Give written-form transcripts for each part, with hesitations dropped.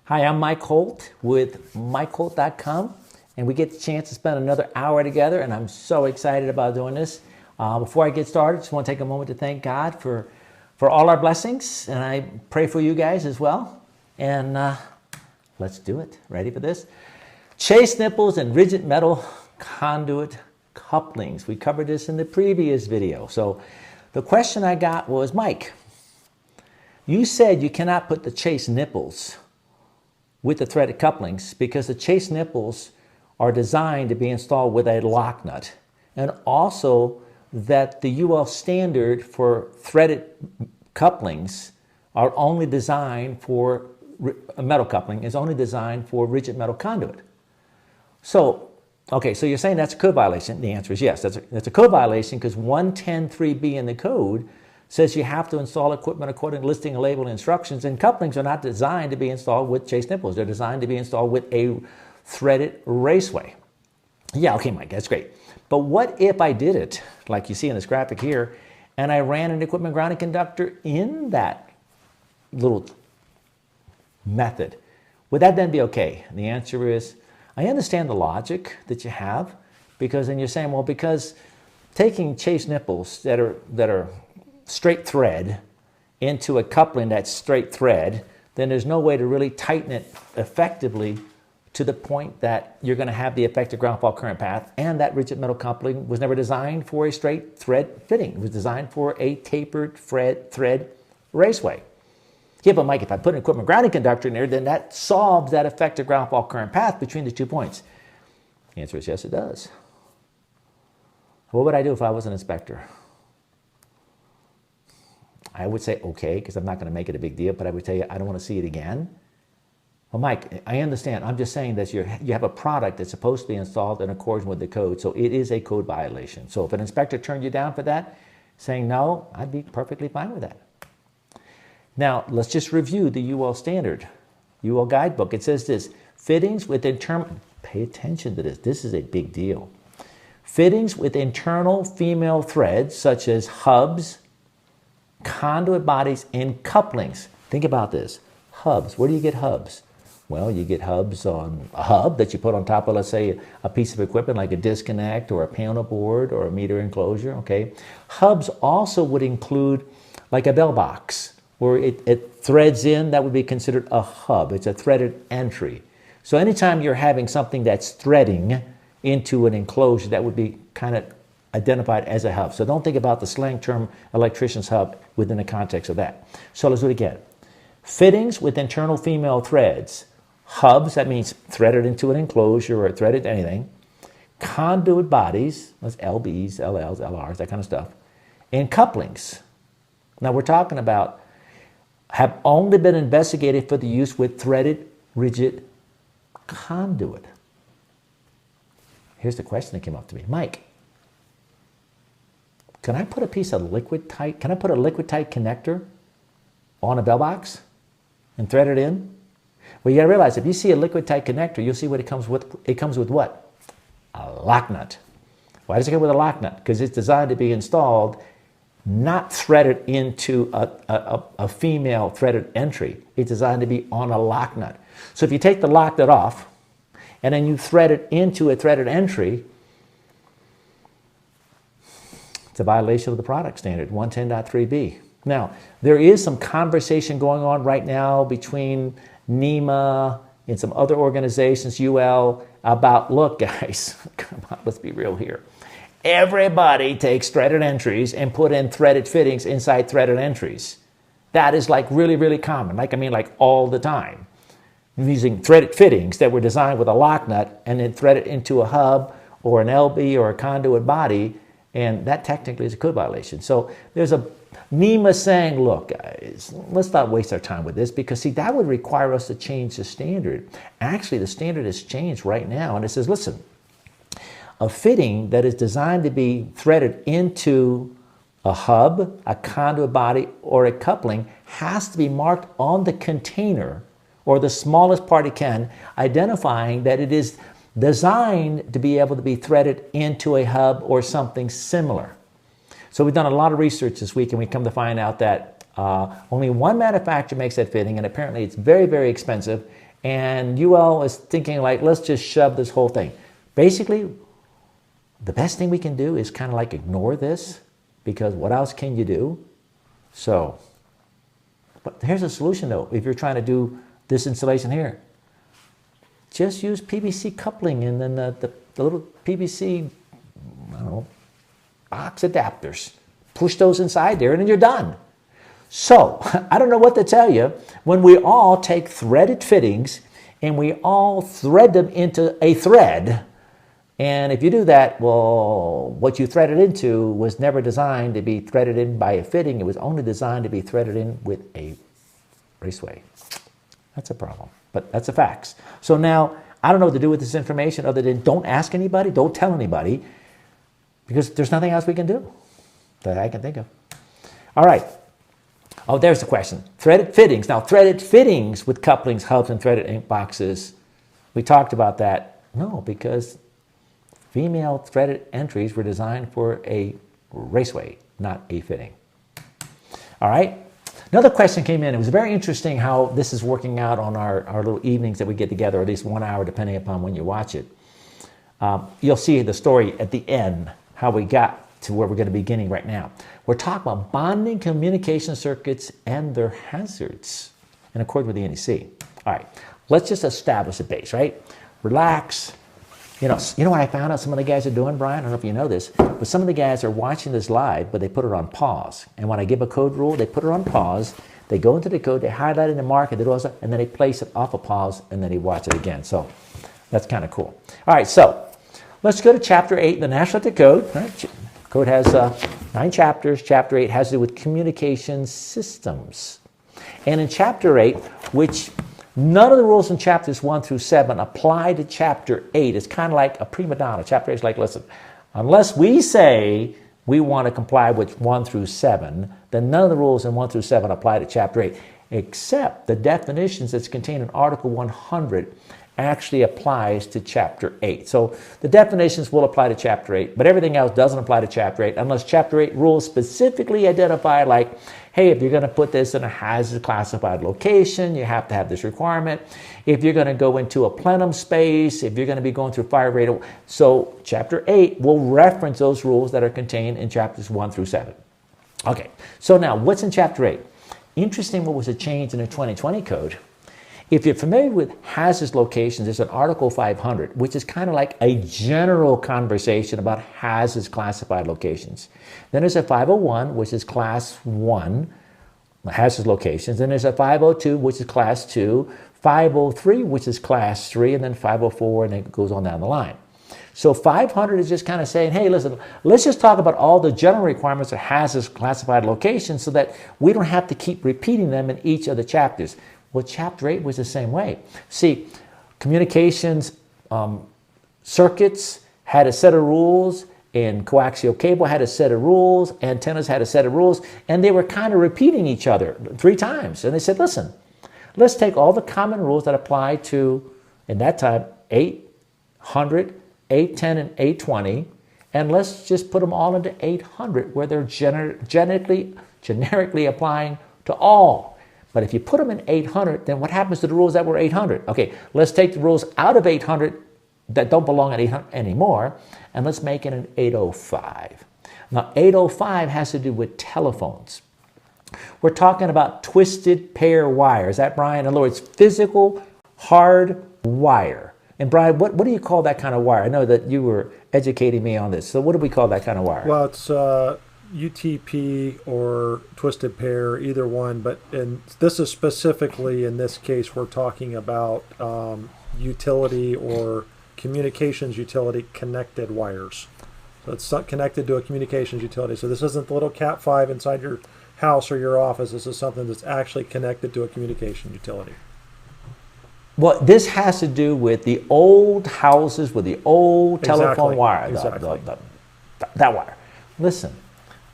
Hi, I'm Mike Holt with MikeHolt.com, and we get the chance to spend another hour together, and I'm so excited about doing this. Before I get started, just want to take a moment to thank God for all our blessings, and I pray for you guys as well. And let's do it. Ready for this? Chase nipples and rigid metal conduit couplings. We covered this in the previous video. So the question I got was, Mike, you said you cannot put the chase nipples with the threaded couplings because the chase nipples are designed to be installed with a lock nut, and also that the UL standard for threaded couplings are only designed for a metal coupling is only designed for rigid metal conduit. So, okay, so you're saying that's a code violation? The answer is yes, that's a code violation because 110.3b in the code says you have to install equipment according to listing and label instructions, and couplings are not designed to be installed with chase nipples. They're designed to be installed with a threaded raceway. Yeah, okay, Mike, that's great. But what if I did it, like you see in this graphic here, and I ran an equipment grounding conductor in that little method? Would that then be okay? And the answer is, I understand the logic that you have, because then you're saying, well, because taking chase nipples that are straight thread into a coupling that's straight thread, then there's no way to really tighten it effectively to the point that you're going to have the effective ground fault current path, and that rigid metal coupling was never designed for a straight thread fitting. It was designed for a tapered thread raceway. Yeah, but Mike, if I put an equipment grounding conductor in there, then that solves that effective ground fault current path between the 2 points. The answer is yes, it does. What would I do if I was an inspector? I would say okay, because I'm not going to make it a big deal, but I would tell you I don't want to see it again. Well, Mike, I understand. I'm just saying that you have a product that's supposed to be installed in accordance with the code, so it is a code violation. So if an inspector turned you down for that, saying no, I'd be perfectly fine with that. Now, let's just review the UL standard, UL guidebook. It says this: fittings with internal, pay attention to this, this is a big deal. Fittings with internal female threads, such as hubs, conduit bodies, and couplings. Think about this. Hubs. Where do you get hubs? Well, you get hubs on a hub that you put on top of, let's say, a piece of equipment like a disconnect or a panel board or a meter enclosure, okay? Hubs also would include like a bell box where it threads in. That would be considered a hub. It's a threaded entry. So anytime you're having something that's threading into an enclosure, that would be kind of identified as a hub. So don't think about the slang term electrician's hub within the context of that. So let's do it again. Fittings with internal female threads. Hubs, that means threaded into an enclosure or threaded anything. Conduit bodies, that's LBs, LLs, LRs, that kind of stuff. And couplings. Now we're talking about have only been investigated for the use with threaded rigid conduit. Here's the question that came up to me. Mike, can I put a piece of liquid tight connector on a bell box and thread it in? Well, you gotta realize, if you see a liquid tight connector, you'll see what it comes with. It comes with what? A lock nut. Why does it come with a lock nut? Because it's designed to be installed, not threaded into a female threaded entry. It's designed to be on a lock nut. So if you take the lock nut off, and then you thread it into a threaded entry, it's a violation of the product standard, 110.3b. Now, there is some conversation going on right now between NEMA and some other organizations, UL, about, look, guys, come on, let's be real here. Everybody takes threaded entries and put in threaded fittings inside threaded entries. That is like really, really common. Like all the time. Using threaded fittings that were designed with a lock nut and then threaded into a hub or an LB or a conduit body, and that technically is a code violation. So there's a NEMA saying, look, guys, let's not waste our time with this, because, see, that would require us to change the standard. Actually, the standard has changed right now, and it says, listen, a fitting that is designed to be threaded into a hub, a conduit body, or a coupling has to be marked on the container, or the smallest part it can, identifying that it is designed to be able to be threaded into a hub or something similar. So we've done a lot of research this week, and we come to find out that only one manufacturer makes that fitting, and apparently it's very, very expensive, and UL is thinking like, let's just shove this whole thing. Basically, the best thing we can do is kind of like ignore this, because what else can you do? So, but here's a solution though. If you're trying to do this installation here, just use PVC coupling and then the little PVC, I don't know, box adapters. Push those inside there and then you're done. So, I don't know what to tell you. When we all take threaded fittings and we all thread them into a thread, and if you do that, well, what you threaded into was never designed to be threaded in by a fitting. It was only designed to be threaded in with a raceway. That's a problem, but that's the facts. So now, I don't know what to do with this information other than don't ask anybody, don't tell anybody, because there's nothing else we can do that I can think of. All right. Oh, there's the question. Threaded fittings. Now, threaded fittings with couplings, hubs, and threaded ink boxes. We talked about that. No, because female threaded entries were designed for a raceway, not a fitting. All right. Another question came in. It was very interesting how this is working out on our little evenings that we get together, at least 1 hour, depending upon when you watch it. You'll see the story at the end, how we got to where we're going to be beginning right now. We're talking about bonding communication circuits and their hazards in accordance with the NEC. All right, let's just establish a base, right? Relax. You know what I found out some of the guys are doing, Brian? I don't know if you know this, but some of the guys are watching this live, but they put it on pause. And when I give a code rule, they put it on pause. They go into the code, they highlight it and mark it, and then they place it off of pause, and then they watch it again. So that's kind of cool. All right, so let's go to Chapter 8, the National Electric Code. Right? Code has 9 chapters. Chapter 8 has to do with communication systems. And in Chapter 8, which none of the rules in chapters 1 through 7 apply to Chapter 8. It's kind of like a prima donna. Chapter 8 is like, listen, unless we say we want to comply with 1 through 7, then none of the rules in 1 through 7 apply to Chapter 8, except the definitions that's contained in Article 100 actually applies to Chapter 8. So the definitions will apply to Chapter 8, but everything else doesn't apply to Chapter 8 unless Chapter 8 rules specifically identify, like, hey, if you're going to put this in a hazard classified location, you have to have this requirement. If you're going to go into a plenum space, if you're going to be going through fire rate. So Chapter 8 will reference those rules that are contained in Chapters 1 through 7. Okay, so now what's in Chapter 8? Interesting, what was a change in the 2020 code? If you're familiar with hazardous locations, there's an Article 500, which is kind of like a general conversation about hazardous classified locations. Then there's a 501, which is Class 1, hazardous locations. Then there's a 502, which is Class 2, 503, which is Class 3, and then 504, and it goes on down the line. So 500 is just kind of saying, hey, listen, let's just talk about all the general requirements of hazardous classified locations so that we don't have to keep repeating them in each of the chapters. Well, Chapter 8 was the same way. See, communications circuits had a set of rules, and coaxial cable had a set of rules, antennas had a set of rules, and they were kind of repeating each other 3 times. And they said, listen, let's take all the common rules that apply to, in that time, 800, 810, and 820, and let's just put them all into 800 where they're generically applying to all. But if you put them in 800, then what happens to the rules that were 800? Okay, let's take the rules out of 800 that don't belong at 800 anymore, and let's make it an 805. Now, 805 has to do with telephones. We're talking about twisted pair wire. Is that, Brian? In other words, physical hard wire. And Brian, what do you call that kind of wire? I know that you were educating me on this. So what do we call that kind of wire? Well, it's UTP or twisted pair, either one. But this is specifically, in this case, we're talking about utility or communications utility connected wires. So it's connected to a communications utility. So this isn't the little Cat 5 inside your house or your office. This is something that's actually connected to a communication utility. Well, this has to do with the old houses with the old telephone wire. Exactly. That wire. Listen,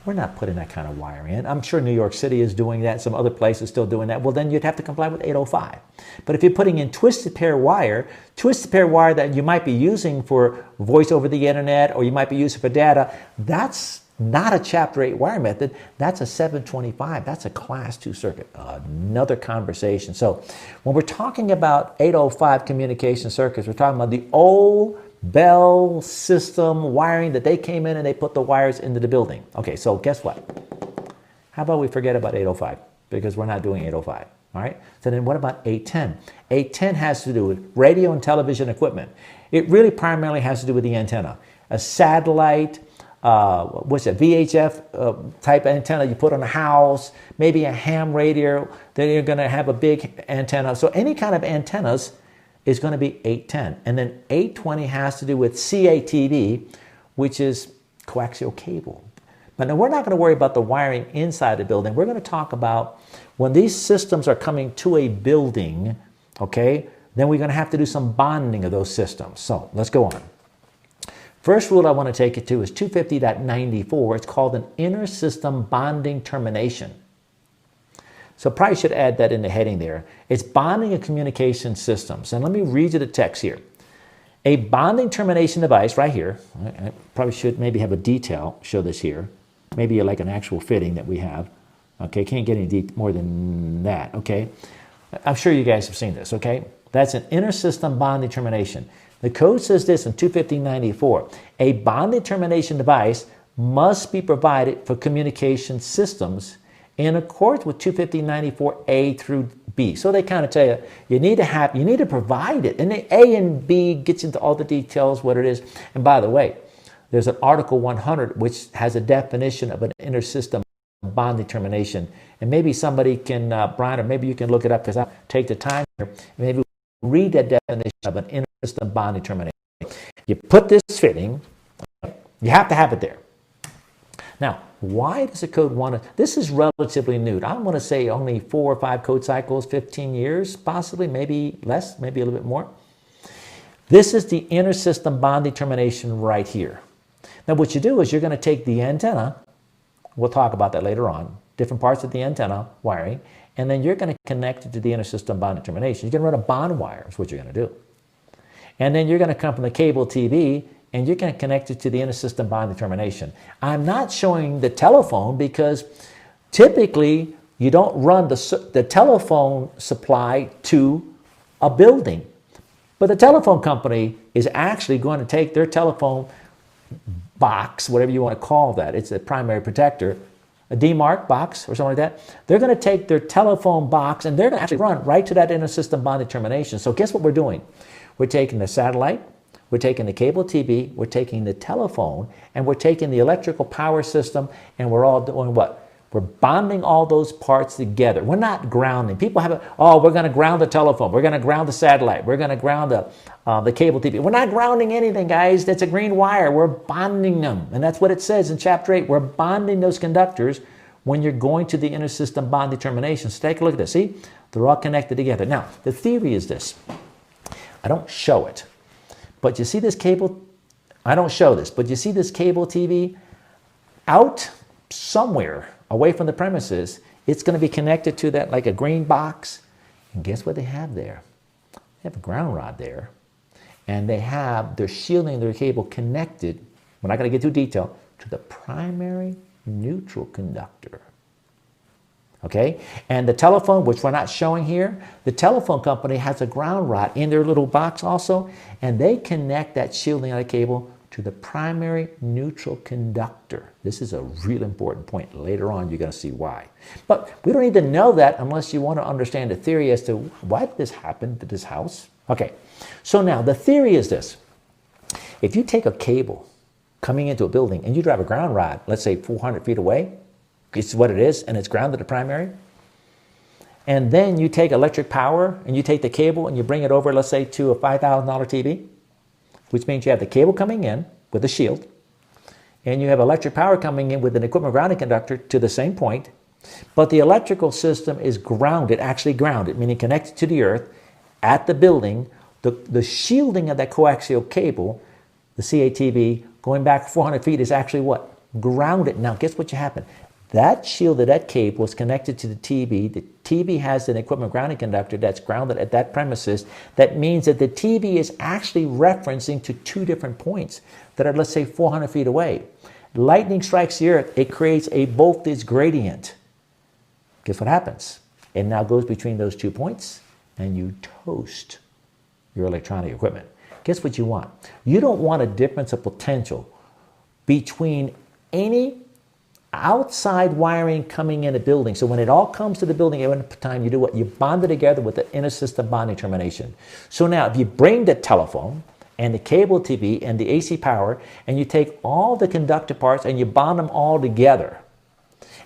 we're not putting that kind of wire in. I'm sure New York City is doing that. Some other places still doing that. Well, then you'd have to comply with 805. But if you're putting in twisted pair wire that you might be using for voice over the internet or you might be using for data, that's not a Chapter 8 wiring method. That's a 725. That's a Class 2 circuit. Another conversation. So when we're talking about 805 communication circuits, we're talking about the old Bell system wiring that they came in and they put the wires into the building. Okay, so guess what? How about we forget about 805 because we're not doing 805. All right. So then what about 810? 810 has to do with radio and television equipment. It really primarily has to do with the antenna. A satellite, what's that, VHF type antenna you put on a house, maybe a ham radio, then you're going to have a big antenna. So any kind of antennas is going to be 810. And then 820 has to do with CATV, which is coaxial cable. But now we're not going to worry about the wiring inside the building. We're going to talk about when these systems are coming to a building, okay, then we're going to have to do some bonding of those systems. So let's go on. First rule I want to take it to is 250.94. It's called an inter-system bonding termination. So probably should add that in the heading there. It's bonding of communication systems. And let me read you the text here. A bonding termination device right here. I probably should maybe have a detail, show this here. Maybe like an actual fitting that we have. Okay, can't get any more than that, okay? I'm sure you guys have seen this, okay? That's an inter-system bonding termination. The code says this in 250.94. A bonding termination device must be provided for communication systems in accordance with 250.94A through B. So they kind of tell you, you need to provide it. And the A and B gets into all the details, what it is. And by the way, there's an Article 100 which has a definition of an inter-system bonding termination. And maybe somebody can, Brian, or maybe you can look it up because I'll take the time here and maybe read that definition of an inter-system bonding termination. You put this fitting, you have to have it there. Now, why does the code want to? This is relatively new. I want to say only 4 or 5 code cycles, 15 years, possibly, maybe less, maybe a little bit more. This is the inter-system bonding termination right here. Now, what you do is you're going to take the antenna, we'll talk about that later on, different parts of the antenna wiring, and then you're going to connect it to the inter-system bonding termination. You're going to run a bond wire is what you're going to do. And then you're going to come from the cable TV and you're going to connect it to the inter-system bonding termination. I'm not showing the telephone because typically you don't run the telephone supply to a building. But the telephone company is actually going to take their telephone box, whatever you want to call that, it's a primary protector, a DMARC box or something like that. They're going to take their telephone box and they're going to actually run right to that inter-system bonding termination. So guess what we're doing? We're taking the satellite, we're taking the cable TV, we're taking the telephone, and we're taking the electrical power system, and we're all doing what? We're bonding all those parts together. We're not grounding. People have we're going to ground the telephone. We're going to ground the satellite. We're going to ground the cable TV. We're not grounding anything, guys. That's a green wire. We're bonding them. And that's what it says in Chapter 8. We're bonding those conductors when you're going to the inter-system bonding termination. So take a look at this. See? They're all connected together. Now, the theory is this. I don't show it. But you see this cable? I don't show this. But you see this cable TV? Out somewhere away from the premises, it's going to be connected to that like a green box. And guess what they have there? They have a ground rod there. And they're shielding their cable connected, we're not going to get too detailed, to the primary neutral conductor. Okay? And the telephone, which we're not showing here, the telephone company has a ground rod in their little box also, and they connect that shielding of the cable to the primary neutral conductor. This is a real important point. Later on, you're going to see why. But we don't need to know that unless you want to understand the theory as to why did this happen to this house. Okay, so now the theory is this. If you take a cable coming into a building and you drive a ground rod, let's say 400 feet away, it's what it is, and it's grounded to primary, and then you take electric power and you take the cable and you bring it over, let's say, to a $5,000 TV, which means you have the cable coming in with a shield, and you have electric power coming in with an equipment grounding conductor to the same point, but the electrical system is grounded, actually grounded, meaning connected to the earth at the building. The shielding of that coaxial cable, the CATV, going back 400 feet is actually what? Grounded. Now, guess what happened? That shield of that cable was connected to the TV. The TV has an equipment grounding conductor that's grounded at that premises. That means that the TV is actually referencing to 2 different points that are, let's say, 400 feet away. Lightning strikes the earth, it creates a voltage gradient. Guess what happens? It now goes between those 2 points and you toast your electronic equipment. Guess what you want? You don't want a difference of potential between any outside wiring coming in a building. So when it all comes to the building at one time, you do what? You bond it together with the intersystem bonding termination. So now if you bring the telephone and the cable TV and the AC power and you take all the conductor parts and you bond them all together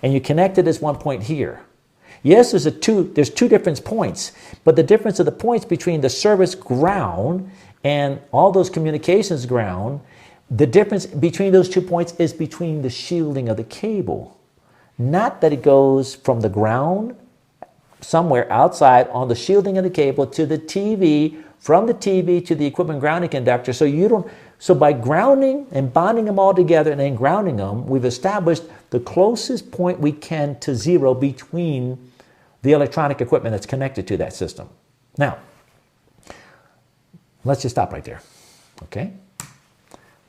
and you connect to this one point here. Yes, there's two different points, but the difference of the points between the service ground and all those communications ground, the difference between those 2 points is between the shielding of the cable. Not that it goes from the ground somewhere outside on the shielding of the cable to the TV, from the TV to the equipment grounding conductor. So by grounding and bonding them all together and then grounding them, we've established the closest point we can to zero between the electronic equipment that's connected to that system. Now, let's just stop right there. Okay?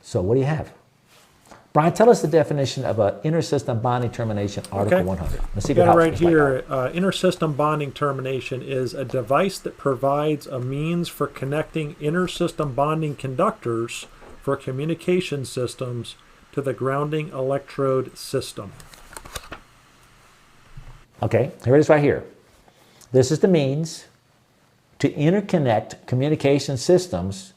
So what do you have? Brian, tell us the definition of an intersystem bonding termination, Article 100. Let's see if it helps. Right here, intersystem bonding termination is a device that provides a means for connecting intersystem bonding conductors for communication systems to the grounding electrode system. Okay, here it is right here. This is the means to interconnect communication systems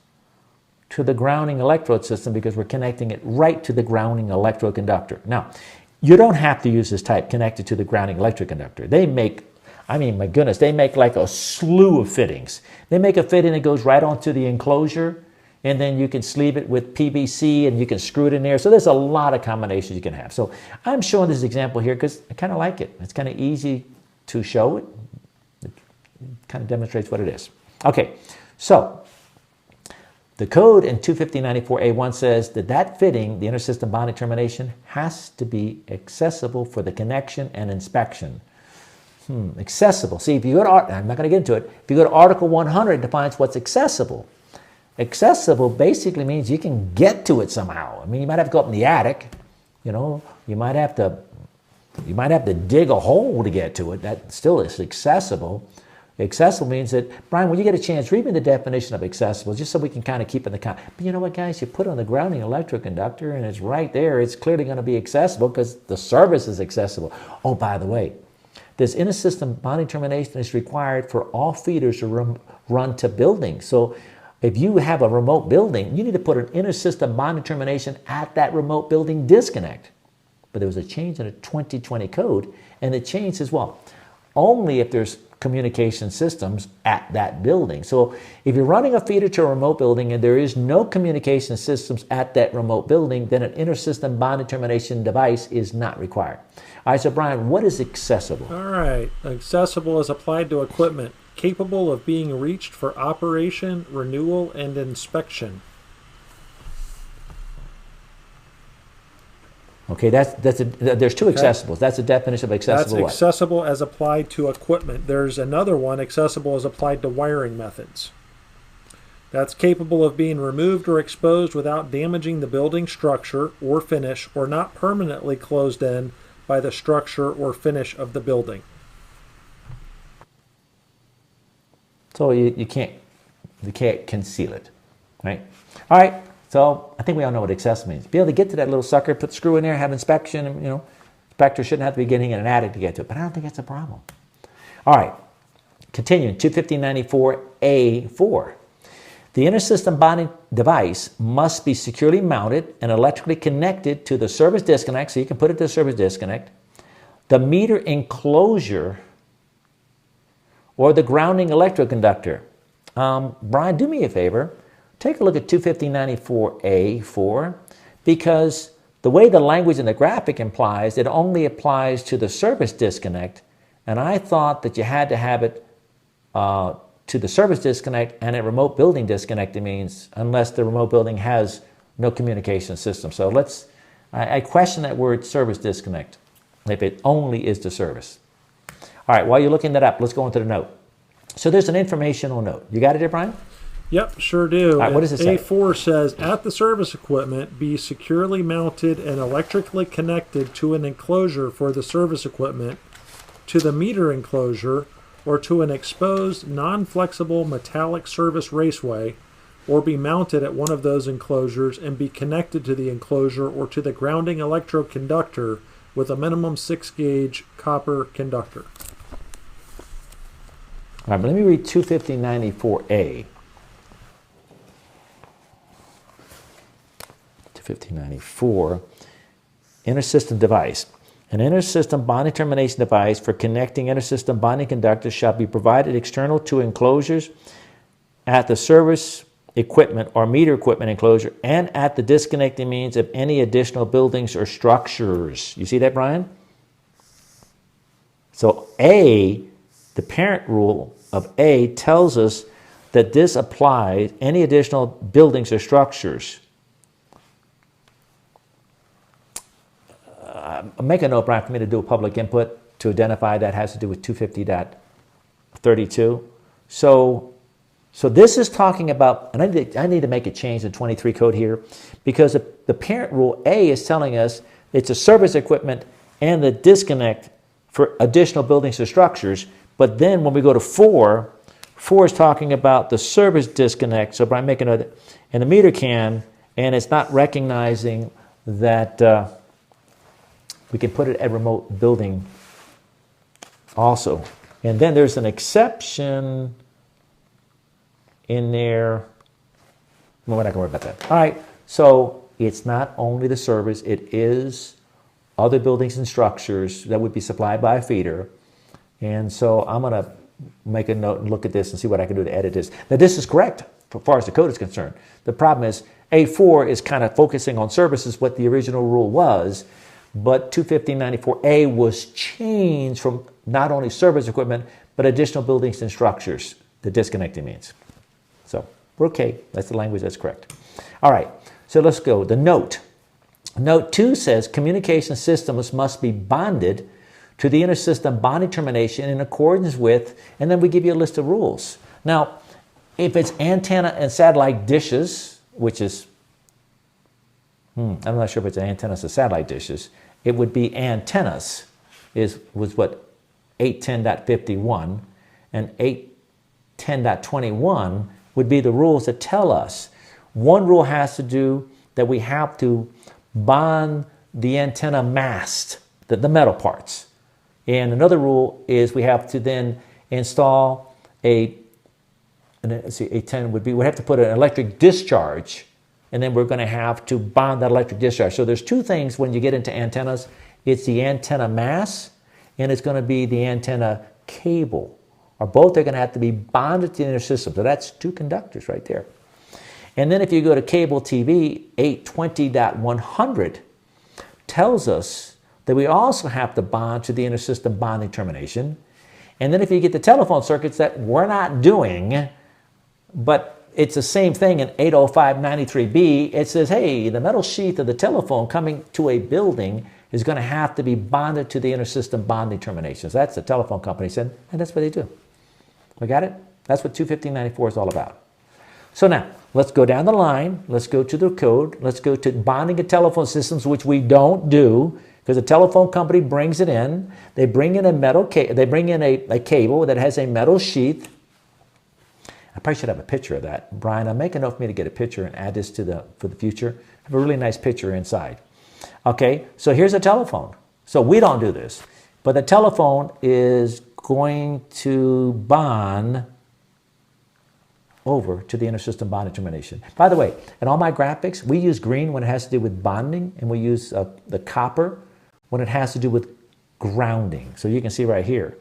to the grounding electrode system because we're connecting it right to the grounding electrode conductor. Now, you don't have to use this type connected to the grounding electrode conductor. They make, I mean, my goodness, they make like a slew of fittings. They make a fitting that goes right onto the enclosure, and then you can sleeve it with PVC and you can screw it in there. So there's a lot of combinations you can have. So I'm showing this example here because I kind of like it. It's kind of easy to show it. It kind of demonstrates what it is. Okay, so the code in 25094A1 says that fitting, the intersystem bonding termination, has to be accessible for the connection and inspection. Accessible. See, if you go to, I'm not going to get into it. If you go to Article 100, it defines what's accessible. Accessible basically means you can get to it somehow. I mean, you might have to go up in the attic. You know, you might have to dig a hole to get to it. That still is accessible. Accessible means that, Brian, when you get a chance, read me the definition of accessible, just so we can kind of keep in the But you know what, guys? You put on the grounding electroconductor, and it's right there. It's clearly going to be accessible because the service is accessible. Oh, by the way, this intersystem bonding termination is required for all feeders to run to buildings. So if you have a remote building, you need to put an intersystem bonding termination at that remote building disconnect. But there was a change in the 2020 code, and the change is, well, only if there's communication systems at that building. So if you're running a feeder to a remote building and there is no communication systems at that remote building, then an intersystem bonding termination device is not required. All right, so Brian, what is accessible? All right, accessible is applied to equipment capable of being reached for operation, renewal, and inspection. Okay, there's two accessibles. That's the definition of accessible. That's accessible as applied to equipment. There's another one, accessible as applied to wiring methods. That's capable of being removed or exposed without damaging the building structure or finish, or not permanently closed in by the structure or finish of the building. So you can't conceal it, right? All right. So I think we all know what accessible means. Be able to get to that little sucker, put the screw in there, have inspection. You know, inspector shouldn't have to be getting in an attic to get to it. But I don't think that's a problem. All right. Continuing, 25094A4. The intersystem bonding device must be securely mounted and electrically connected to the service disconnect, so you can put it to the service disconnect, the meter enclosure, or the grounding electroconductor. Brian, do me a favor. Take a look at 25094A4, because the way the language in the graphic implies, it only applies to the service disconnect, and I thought that you had to have it to the service disconnect and a remote building disconnect. It means unless the remote building has no communication system. So I question that word service disconnect if it only is the service. All right, while you're looking that up, let's go into the note. So there's an informational note. You got it there, Brian? Yep, sure do. All right, what does it say? A4 says, at the service equipment, be securely mounted and electrically connected to an enclosure for the service equipment, to the meter enclosure, or to an exposed, non-flexible metallic service raceway, or be mounted at one of those enclosures and be connected to the enclosure or to the grounding electroconductor with a minimum 6-gauge copper conductor. All right, but let me read 25094A. 25094, intersystem device. An intersystem bonding termination device for connecting intersystem bonding conductors shall be provided external to enclosures at the service equipment or meter equipment enclosure and at the disconnecting means of any additional buildings or structures. You see that, Brian? So A, the parent rule of A tells us that this applies any additional buildings or structures. Make a note, Brian, for me to do a public input to identify that has to do with 250.32. So this is talking about, and I need to make a change in 23 code here, because the parent rule A is telling us it's a service equipment and the disconnect for additional buildings or structures. But then when we go to 4 is talking about the service disconnect. So Brian, make a note, and the meter can, and it's not recognizing that we can put it at remote building also. And then there's an exception in there. Well, we're not going to worry about that. All right, so it's not only the service, it is other buildings and structures that would be supplied by a feeder. And so I'm going to make a note and look at this and see what I can do to edit this. Now, this is correct as far as the code is concerned. The problem is A4 is kind of focusing on services, what the original rule was, but 25094A was changed from not only service equipment, but additional buildings and structures, the disconnecting means. So we're okay. That's the language that's correct. All right, so let's go. The note. Note 2 says communication systems must be bonded to the intersystem bonding termination in accordance with, and then we give you a list of rules. Now, if it's antenna and satellite dishes, which is, I'm not sure if it's antennas or satellite dishes, it would be antennas, was what 810.51, and 810.21 would be the rules that tell us. One rule has to do that we have to bond the antenna mast, the metal parts. And another rule is we have to then install we have to put an electric discharge, and then we're going to have to bond that electric discharge. So there's two things when you get into antennas. It's the antenna mass, and it's going to be the antenna cable. Or both are going to have to be bonded to the inner system. So that's two conductors right there. And then if you go to cable TV, 820.100 tells us that we also have to bond to the intersystem bonding termination. And then if you get the telephone circuits that we're not doing, but it's the same thing in 805.93b, it says, hey, the metal sheath of the telephone coming to a building is going to have to be bonded to the intersystem bonding termination. So that's the telephone company said, and that's what they do. We got it? That's what 215.94 is all about. So now, let's go down the line. Let's go to the code. Let's go to bonding of telephone systems, which we don't do, because the telephone company brings it in. They bring in a a cable that has a metal sheath. I probably should have a picture of that. Brian, I'm making a note for me to get a picture and add this for the future. I have a really nice picture inside. Okay, so here's a telephone. So we don't do this, but the telephone is going to bond over to the intersystem bonding termination. By the way, in all my graphics, we use green when it has to do with bonding, and we use the copper when it has to do with grounding. So you can see right here,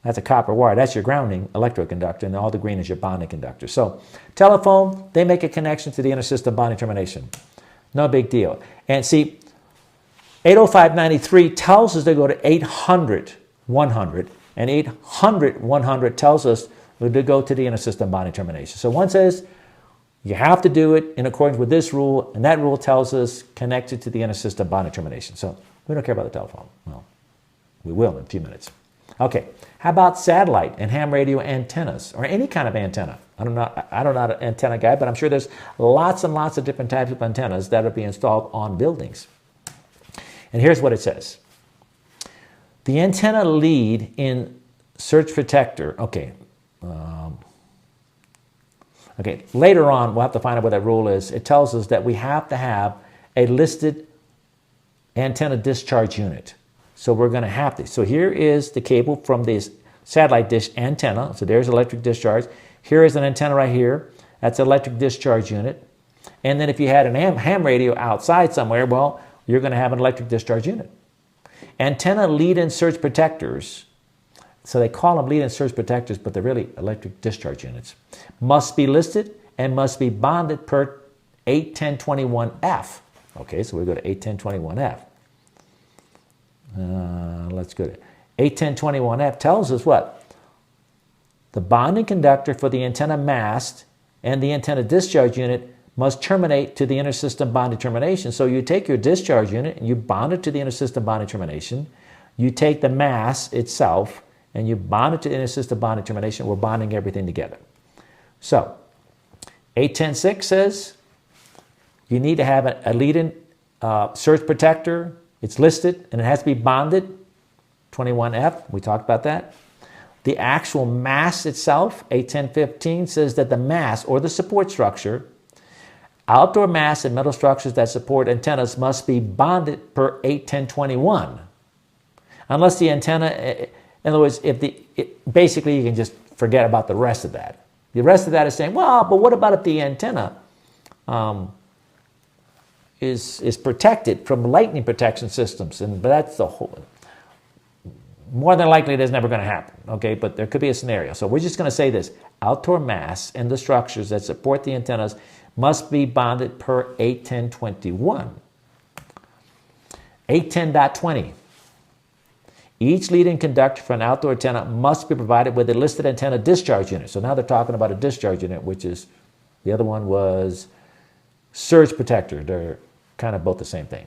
that's a copper wire. That's your grounding electroconductor, and all the green is your bonding conductor. So telephone, they make a connection to the intersystem bonding termination. No big deal. And see, 805.93 tells us to go to 800.100, and 800.100 tells us to go to the intersystem bonding termination. So one says you have to do it in accordance with this rule, and that rule tells us connected to the intersystem bonding termination. So we don't care about the telephone. Well, we will in a few minutes. Okay, how about satellite and ham radio antennas, or any kind of antenna? I don't know an antenna guy, but I'm sure there's lots and lots of different types of antennas that are being installed on buildings. And here's what it says. The antenna lead in surge protector, okay, later on we'll have to find out what that rule is. It tells us that we have to have a listed antenna discharge unit. So we're going to have this. So here is the cable from this satellite dish antenna. So there's electric discharge. Here is an antenna right here. That's an electric discharge unit. And then if you had an ham radio outside somewhere, well, you're going to have an electric discharge unit. Antenna lead-in surge protectors, so they call them lead-in surge protectors, but they're really electric discharge units, must be listed and must be bonded per 81021F. Okay, so we go to 81021F. Let's go to 81021F tells us what? The bonding conductor for the antenna mast and the antenna discharge unit must terminate to the intersystem bonding termination. So you take your discharge unit and you bond it to the intersystem bonding termination. You take the mast itself and you bond it to the intersystem bonding termination. We're bonding everything together. So 810.6 says you need to have a lead-in surge protector. It's listed and it has to be bonded. 21F, we talked about that. The actual mast itself, 810.15, says that the mast or the support structure, outdoor masts and metal structures that support antennas must be bonded per 81021. Unless the antenna, in other words, basically you can just forget about the rest of that. The rest of that is saying, well, but what about if the antenna is protected from lightning protection systems? But that's the whole. More than likely, that's never going to happen, okay? But there could be a scenario. So we're just going to say this. Outdoor masts and the structures that support the antennas must be bonded per 81021. 810.20. Each lead-in conductor for an outdoor antenna must be provided with a listed antenna discharge unit. So now they're talking about a discharge unit, which is, the other one was surge protector. They're kind of both the same thing.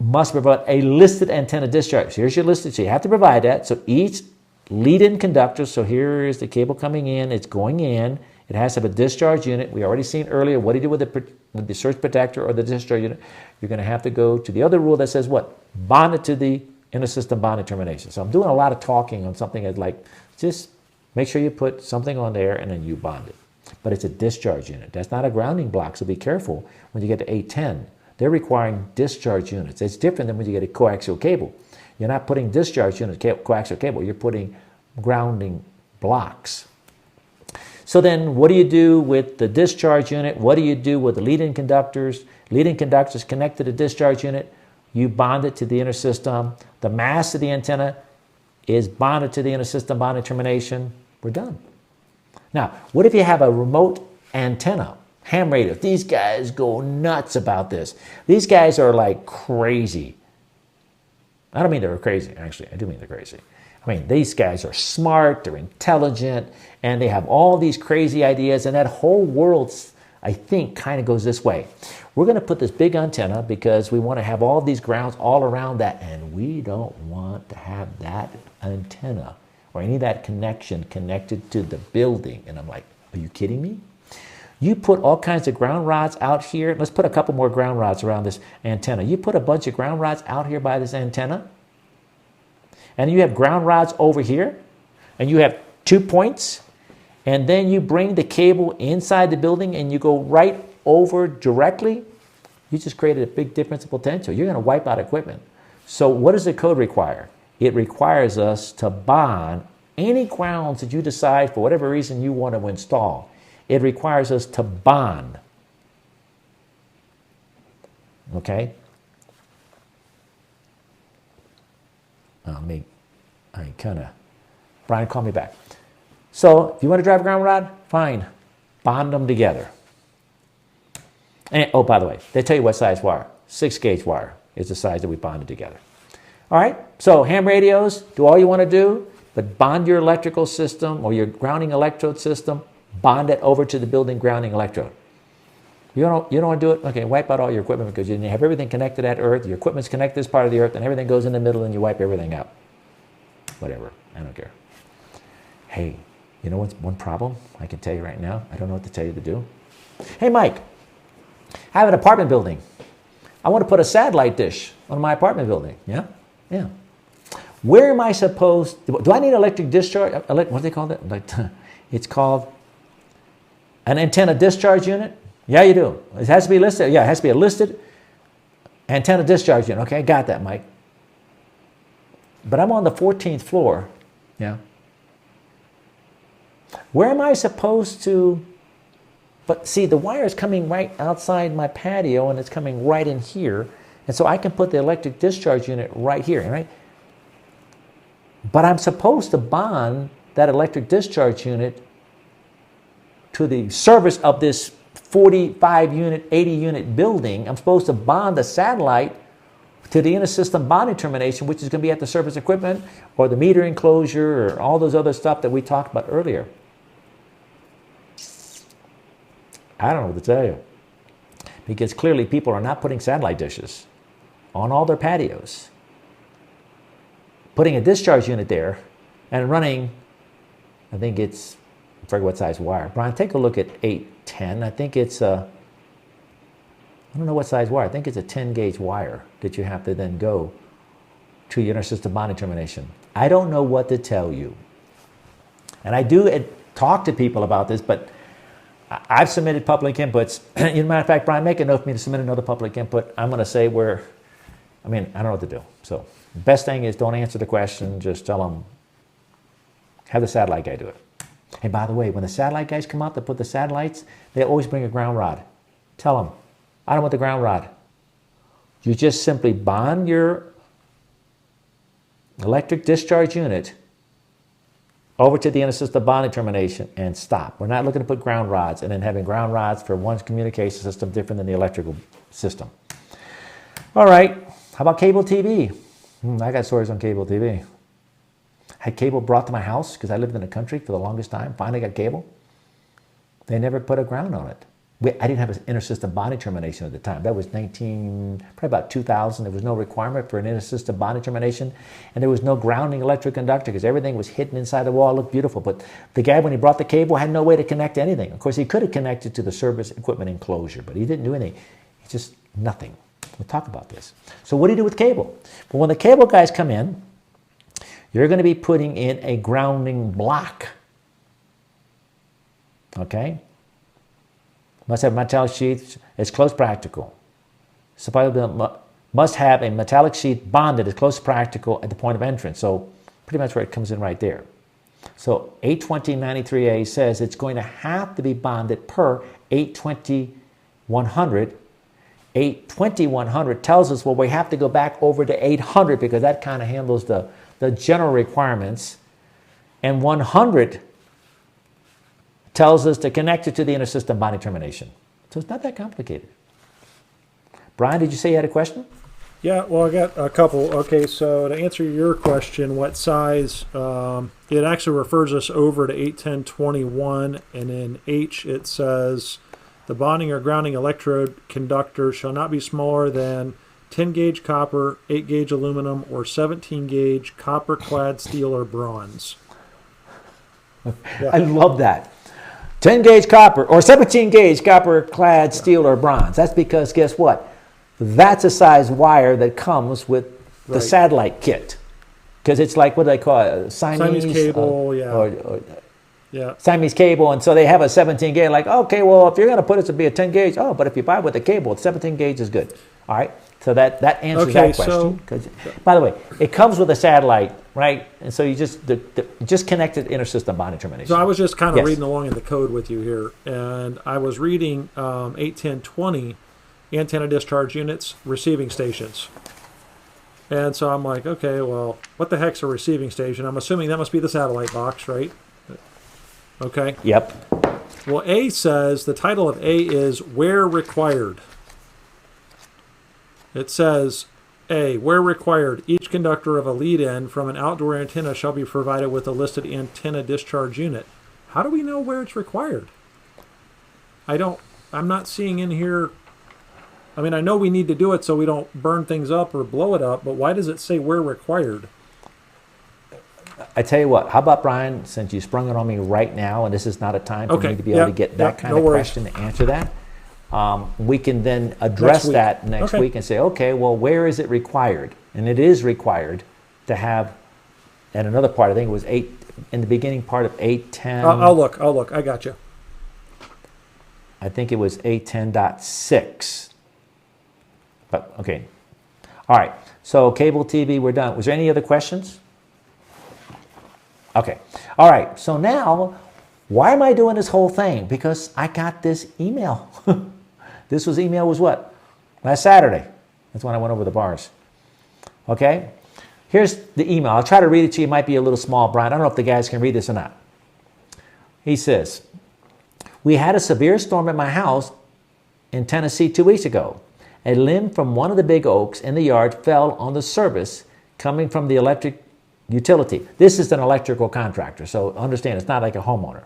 Must provide a listed antenna discharge. Here's your listed, so you have to provide that. So each lead-in conductor, so here is the cable coming in, it's going in, it has to have a discharge unit. We already seen earlier, what do you do with the surge protector or the discharge unit? You're going to have to go to the other rule that says what? Bond it to the intersystem bonding termination. So I'm doing a lot of talking on something that's like, just make sure you put something on there and then you bond it. But it's a discharge unit. That's not a grounding block, so be careful when you get to 810. They're requiring discharge units. It's different than when you get a coaxial cable. You're not putting discharge units, coaxial cable. You're putting grounding blocks. So then what do you do with the discharge unit? What do you do with the lead-in conductors? Lead-in conductors connect to the discharge unit. You bond it to the intersystem. The mast of the antenna is bonded to the intersystem bonding termination. We're done. Now, what if you have a remote antenna? Ham radio. These guys go nuts about this. These guys are like crazy. I don't mean they're crazy, actually. I do mean they're crazy. I mean, these guys are smart, they're intelligent, and they have all these crazy ideas, and that whole world, I think, kind of goes this way. We're going to put this big antenna because we want to have all these grounds all around that, and we don't want to have that antenna or any of that connection connected to the building. And I'm like, are you kidding me? You put all kinds of ground rods out here. Let's put a couple more ground rods around this antenna. You put a bunch of ground rods out here by this antenna, and you have ground rods over here, and you have 2 points, and then you bring the cable inside the building and you go right over directly. You just created a big difference in potential. You're going to wipe out equipment. So what does the code require? It requires us to bond any grounds that you decide for whatever reason you want to install. It requires us to bond. Okay? Brian, call me back. So, if you want to drive a ground rod, fine. Bond them together. And, oh, by the way, they tell you what size wire. 6-gauge wire is the size that we bonded together. All right? So, ham radios, do all you want to do, but bond your electrical system or your grounding electrode system, bond it over to the building grounding electrode. You don't want to do it? Okay, wipe out all your equipment because you have everything connected at Earth. Your equipment's connected to this part of the Earth, and everything goes in the middle, and you wipe everything out. Whatever. I don't care. Hey, You know what's one problem I can tell you right now? I don't know what to tell you to do. Hey, Mike, I have an apartment building. I want to put a satellite dish on my apartment building. Yeah? Yeah. Where am I supposed to, do I need electric discharge? What do they call it? It's called an antenna discharge unit? Yeah, you do. It has to be listed. Yeah, it has to be a listed antenna discharge unit. Okay, got that, Mike. But I'm on the 14th floor. Yeah. Where am I supposed to, but see, the wire is coming right outside my patio and it's coming right in here. And so I can put the electric discharge unit right here, right? But I'm supposed to bond that electric discharge unit to the service of this 45 unit, 80 unit building. I'm supposed to bond the satellite to the inter-system bonding termination, which is going to be at the service equipment or the meter enclosure or all those other stuff that we talked about earlier. I don't know what to tell you. Because clearly people are not putting satellite dishes on all their patios. Putting a discharge unit there and running, I think it's, I forget what size wire. Brian, take a look at 810. I think it's a, I don't know what size wire. I think it's a 10 gauge wire that you have to then go to your inter-system bonding termination. I don't know what to tell you. And I do talk to people about this, but I've submitted public inputs. As a matter of fact, Brian, make a note for me to submit another public input. I'm going to say I don't know what to do. So the best thing is don't answer the question. Just tell them, have the satellite guy do it. And by the way, when the satellite guys come out to put the satellites, they always bring a ground rod. Tell them, I don't want the ground rod. You just simply bond your electric discharge unit over to the inter-system bonding termination and stop. We're not looking to put ground rods and then having ground rods for one communication system different than the electrical system. All right, how about cable TV? I got stories on cable TV. Had cable brought to my house because I lived in the country for the longest time. Finally got cable. They never put a ground on it. I didn't have an inter-system bonding termination at the time. That was probably about 2000. There was no requirement for an inter-system bonding termination, and there was no grounding electric conductor because everything was hidden inside the wall. It looked beautiful, but the guy, when he brought the cable, had no way to connect to anything. Of course, he could have connected to the service equipment enclosure, but he didn't do anything. It's just nothing. We'll talk about this. So what do you do with cable? Well, when the cable guys come in, you're going to be putting in a grounding block. Okay? Must have metallic sheath as close practical. Must have a metallic sheath bonded as close as practical at the point of entrance. So pretty much where it comes in right there. So 82093A says it's going to have to be bonded per 82100. 82100 tells us, well, we have to go back over to 800 because that kind of handles the general requirements. And 100 tells us to connect it to the inter-system bonding termination. So it's not that complicated. Brian, did you say you had a question? Yeah, well, I got a couple. Okay, so to answer your question, what size, it actually refers us over to 81021, and in H it says, the bonding or grounding electrode conductor shall not be smaller than 10 gauge copper, 8 gauge aluminum, or 17 gauge copper clad steel or bronze. Yeah. I love that. 10 gauge copper or 17 gauge copper clad steel or bronze. That's because guess what? That's a size wire that comes with the satellite kit. Because it's like, what do they call it? Siamese cable, yeah. Siamese cable. And so they have a 17 gauge. Like, okay, well, if you're going to put it to be a 10 gauge, but if you buy it with a cable, 17 gauge is good. All right. So that answers that question. By the way, it comes with a satellite, right? And so you just connected inter-system bonding termination. So I was just kind of reading along in the code with you here, and I was reading 81020 antenna discharge units, receiving stations. And so I'm like, okay, well, what the heck's a receiving station? I'm assuming that must be the satellite box, right? Okay. Yep. Well, A says, the title of A is Where Required. It says, A, where required, each conductor of a lead-in from an outdoor antenna shall be provided with a listed antenna discharge unit. How do we know where it's required? I'm not seeing in here, I mean, I know we need to do it so we don't burn things up or blow it up, but why does it say where required? I tell you what, how about, Brian, since you sprung it on me right now, and this is not a time for me to be able to get that kind of question to answer that, we can then address that next week and say, okay, well, where is it required? And it is required to have, and another part, I think it was 8, in the beginning part of 810. I'll look. I got you. I think it was 810.6. But, okay. All right. So cable TV, we're done. Was there any other questions? Okay. All right. So now, why am I doing this whole thing? Because I got this email. This email was what? Last Saturday. That's when I went over the bars. Okay. Here's the email. I'll try to read it to you. It might be a little small, Brian. I don't know if the guys can read this or not. He says, we had a severe storm at my house in Tennessee 2 weeks ago. A limb from one of the big oaks in the yard fell on the service coming from the electric utility. This is an electrical contractor, so understand it's not like a homeowner.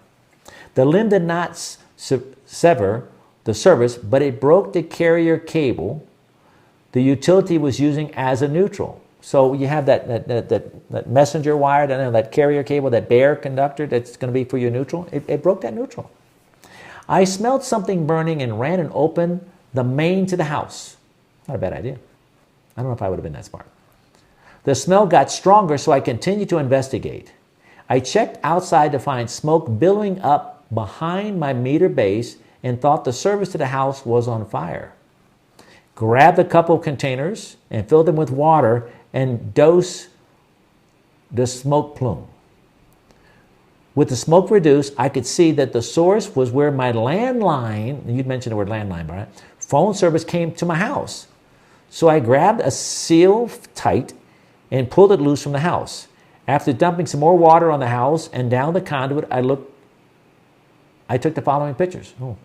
The limb did not sever the service, but it broke the carrier cable the utility was using as a neutral. So you have that messenger wire, that carrier cable, that bare conductor that's going to be for your neutral. It broke that neutral. I smelled something burning and ran and opened the main to the house. Not a bad idea. I don't know if I would have been that smart. The smell got stronger, so I continued to investigate. I checked outside to find smoke billowing up behind my meter base and thought the service to the house was on fire. Grabbed a couple of containers and filled them with water and dosed the smoke plume. With the smoke reduced, I could see that the source was where my landline, you'd mentioned the word landline, right? Phone service came to my house. So I grabbed a seal tight and pulled it loose from the house. After dumping some more water on the house and down the conduit, I took the following pictures. Oh.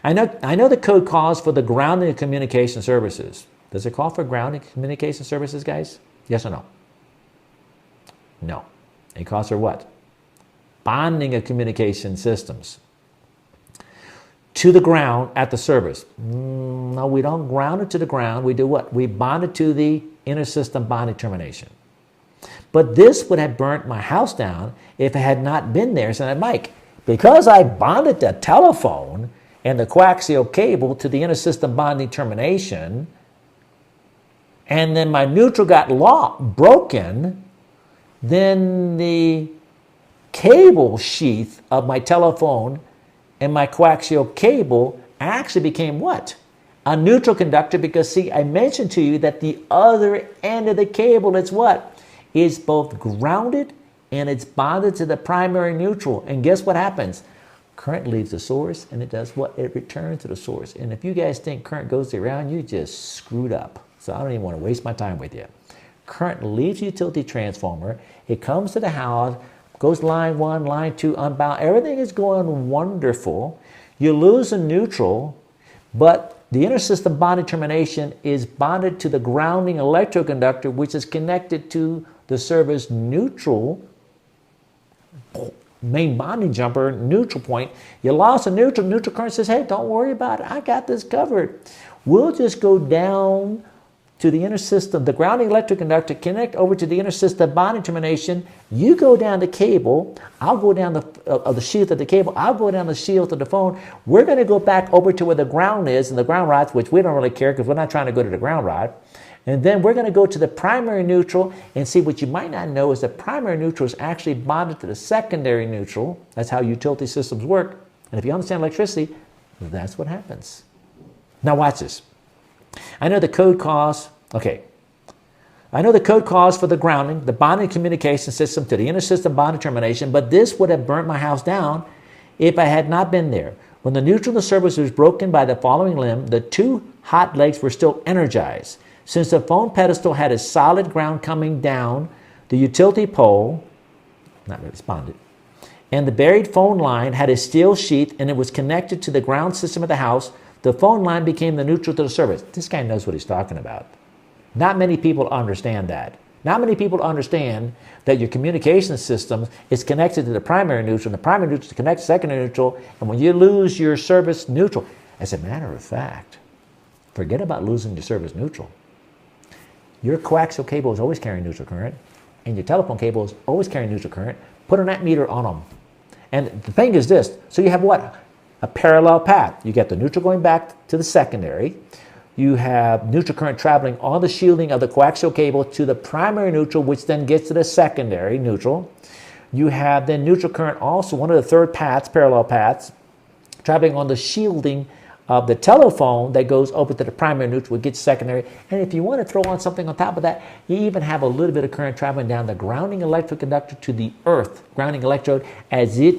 I know the code calls for the grounding of communication services. Does it call for grounding communication services, guys? Yes or no? No. It calls for what? Bonding of communication systems to the ground at the service. No, we don't ground it to the ground. We do what? We bond it to the inter-system bonding termination. But this would have burnt my house down if it had not been there. So, Mike, because I bonded the telephone and the coaxial cable to the inter-system bonding termination, and then my neutral got broken, then the cable sheath of my telephone and my coaxial cable actually became what? A neutral conductor, because see, I mentioned to you that the other end of the cable, it's what? It's both grounded and it's bonded to the primary neutral. And guess what happens? Current leaves the source and it does what? It returns to the source. And if you guys think current goes around, you just screwed up. So I don't even want to waste my time with you. Current leaves the utility transformer. It comes to the house, goes line 1, line 2, unbound. Everything is going wonderful. You lose a neutral, but the inter-system bonding termination is bonded to the grounding electroconductor, which is connected to the service neutral, main bonding jumper, neutral point. You lost a neutral. Neutral current says, hey, don't worry about it. I got this covered. We'll just go down to the inter-system, the grounding electroconductor, connect over to the inter-system bonding termination. You go down the cable. I'll go down the sheath of the cable. I'll go down the sheath of the phone. We're going to go back over to where the ground is and the ground rods, which we don't really care because we're not trying to go to the ground rod. And then we're going to go to the primary neutral and see. What you might not know is the primary neutral is actually bonded to the secondary neutral. That's how utility systems work. And if you understand electricity, that's what happens. Now watch this. I know the code calls for the grounding, the bonding communication system to the inter-system bonding termination, but this would have burnt my house down if I had not been there. When the neutral of the service was broken by the following limb, the 2 hot legs were still energized. Since the phone pedestal had a solid ground coming down, the utility pole, not responded, and the buried phone line had a steel sheath and it was connected to the ground system of the house, the phone line became the neutral to the service. This guy knows what he's talking about. Not many people understand that. Not many people understand that your communication system is connected to the primary neutral, and the primary neutral is connected to secondary neutral, and when you lose your service neutral, as a matter of fact, forget about losing your service neutral. Your coaxial cable is always carrying neutral current. and your telephone cable is always carrying neutral current, put an ammeter on them. And the thing is this, so you have what? A parallel path. You get the neutral going back to the secondary. You have neutral current traveling on the shielding of the coaxial cable to the primary neutral, which then gets to the secondary neutral. You have then neutral current also, one of the third paths, parallel paths, traveling on the shielding of the telephone that goes over to the primary neutral, gets secondary. And if you want to throw on something on top of that, you even have a little bit of current traveling down the grounding electric conductor to the earth, grounding electrode, as it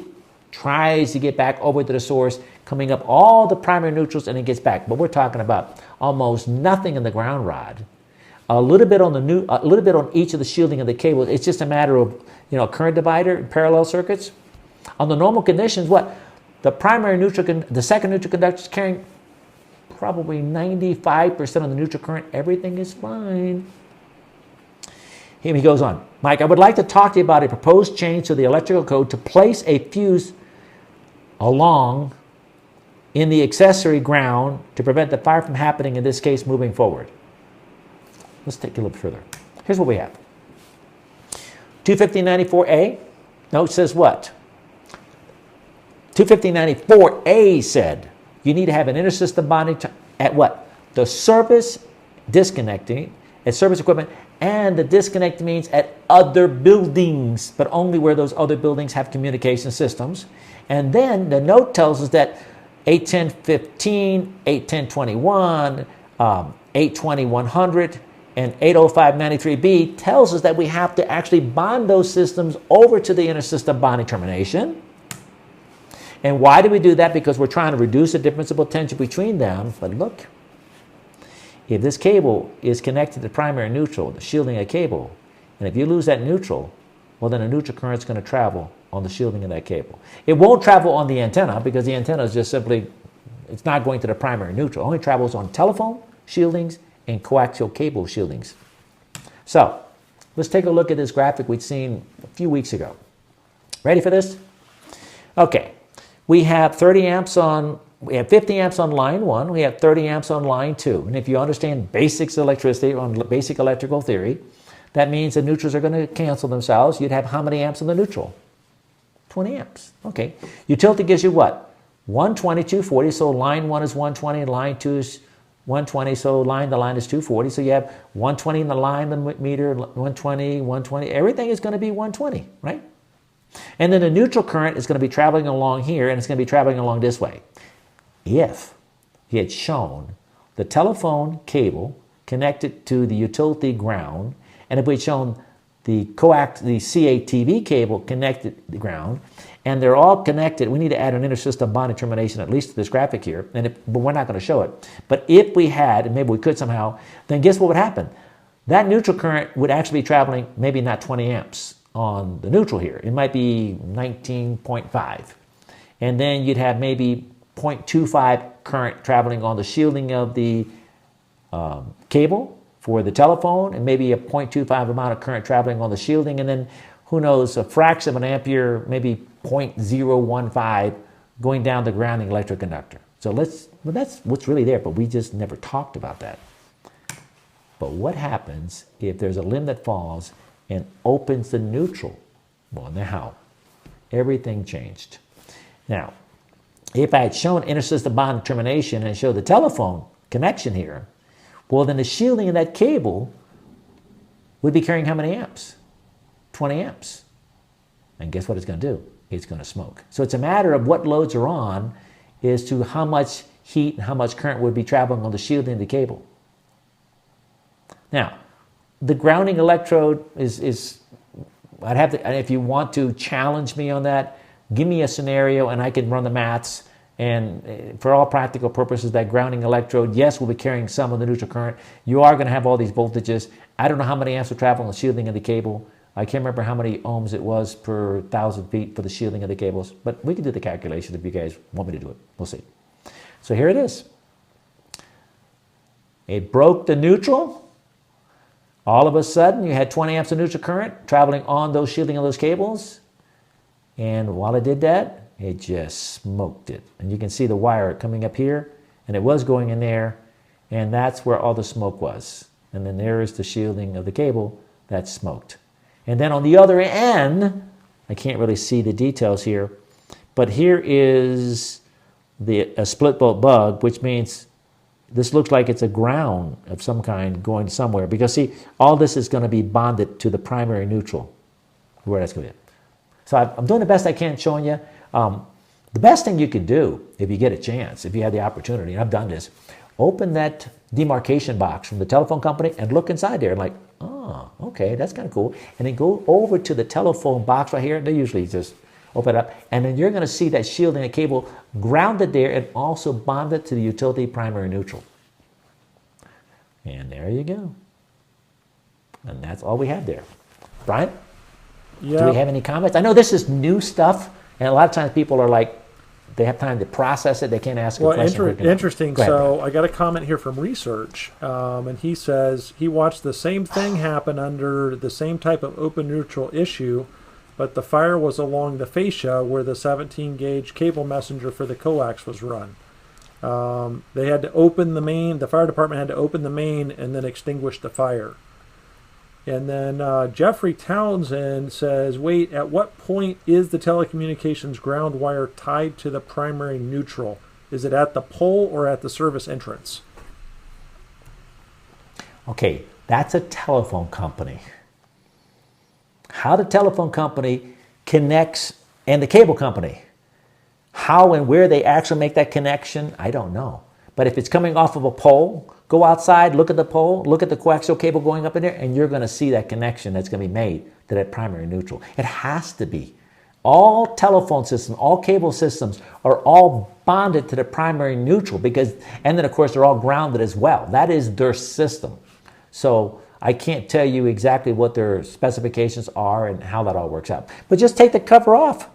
tries to get back over to the source, coming up all the primary neutrals, and it gets back. But we're talking about almost nothing in the ground rod. A little bit on a little bit on each of the shielding of the cable. It's just a matter of, current divider, parallel circuits. On the normal conditions, what? The primary neutral, the second neutral conductor is carrying probably 95% of the neutral current. Everything is fine. Here he goes on. Mike, I would like to talk to you about a proposed change to the electrical code to place a fuse along in the accessory ground to prevent the fire from happening, in this case, moving forward. Let's take a little further. Here's what we have. 21594A. No, it says what? 21594A said you need to have an intersystem bonding at what? The service disconnecting, at service equipment, and the disconnect means at other buildings, but only where those other buildings have communication systems. And then the note tells us that 810.15, 810.21, 820.100, and 805.93B tells us that we have to actually bond those systems over to the intersystem bonding termination. And why do we do that? Because we're trying to reduce the difference of potential between them. But look, if this cable is connected to primary neutral, the shielding a cable, and if you lose that neutral, well, then a neutral current is going to travel on the shielding of that cable. It won't travel on the antenna because the antenna is just simply, it's not going to the primary neutral. It only travels on telephone shieldings and coaxial cable shieldings. So let's take a look at this graphic we'd seen a few weeks ago. Ready for this? Okay. We have 30 amps on, we have 50 amps on line 1, we have 30 amps on line 2. And if you understand basics of electricity, on basic electrical theory, that means the neutrals are going to cancel themselves. You'd have how many amps in the neutral? 20 amps. Okay. Utility gives you what? 120, 240, so line 1 is 120, and line 2 is 120, so line to line is 240. So you have 120 in the line, the meter, 120, 120. Everything is going to be 120, right? And then the neutral current is going to be traveling along here, and it's going to be traveling along this way. If he had shown the telephone cable connected to the utility ground, and if we had shown the CATV cable connected to the ground, and they're all connected, we need to add an intersystem bonding termination, at least to this graphic here, but we're not going to show it. But if we had, and maybe we could somehow, then guess what would happen? That neutral current would actually be traveling maybe not 20 amps on the neutral here. It might be 19.5. And then you'd have maybe 0.25 current traveling on the shielding of the cable for the telephone, and maybe a 0.25 amount of current traveling on the shielding, and then who knows, a fraction of an ampere, maybe 0.015 going down the grounding electric conductor. So that's what's really there, but we just never talked about that. But what happens if there's a limb that falls and opens the neutral? Well, now everything changed. Now, if I had shown intersystem bond termination and showed the telephone connection here, well, then the shielding of that cable would be carrying how many amps? 20 amps. And guess what it's going to do? It's going to smoke. So it's a matter of what loads are on as to how much heat and how much current would be traveling on the shielding of the cable. Now, the grounding electrode is I'd have to, if you want to challenge me on that, give me a scenario and I can run the maths. And for all practical purposes, that grounding electrode, yes, will be carrying some of the neutral current. You are going to have all these voltages. I don't know how many amps will travel on the shielding of the cable. I can't remember how many ohms it was per 1,000 feet for the shielding of the cables. But we can do the calculation if you guys want me to do it. We'll see. So here it is. It broke the neutral. All of a sudden, you had 20 amps of neutral current traveling on those shielding of those cables. And while it did that, it just smoked it. And you can see the wire coming up here, and it was going in there, and that's where all the smoke was. And then there is the shielding of the cable that smoked. And then on the other end, I can't really see the details here, but here is a split bolt bug, which means this looks like it's a ground of some kind going somewhere. Because see, all this is going to be bonded to the primary neutral, where that's going to be. So I'm doing the best I can showing you. The best thing you can do if you get a chance, if you have the opportunity, and I've done this, open that demarcation box from the telephone company and look inside there and like, oh, okay, that's kind of cool. And then go over to the telephone box right here. They usually just open it up. And then you're going to see that shielding cable grounded there and also bonded to the utility primary neutral. And there you go. And that's all we have there. Brian? Yeah. Do we have any comments? I know this is new stuff, and a lot of times people are like, they have time to process it. They can't ask a question. Interesting. Ahead, so I got a comment here from Research, and he says he watched the same thing happen under the same type of open neutral issue, but the fire was along the fascia where the 17-gauge cable messenger for the coax was run. They had to open the main. The fire department had to open the main and then extinguish the fire. And then Jeffrey Townsend says, wait, at what point is the telecommunications ground wire tied to the primary neutral? Is it at the pole or at the service entrance? Okay, that's a telephone company. How the telephone company connects, and the cable company, how and where they actually make that connection, I don't know. But if it's coming off of a pole, go outside, look at the pole, look at the coaxial cable going up in there, and you're going to see that connection that's going to be made to that primary neutral. It has to be. All telephone systems, all cable systems are all bonded to the primary neutral because, and then of course they're all grounded as well. That is their system. So I can't tell you exactly what their specifications are and how that all works out. But just take the cover off.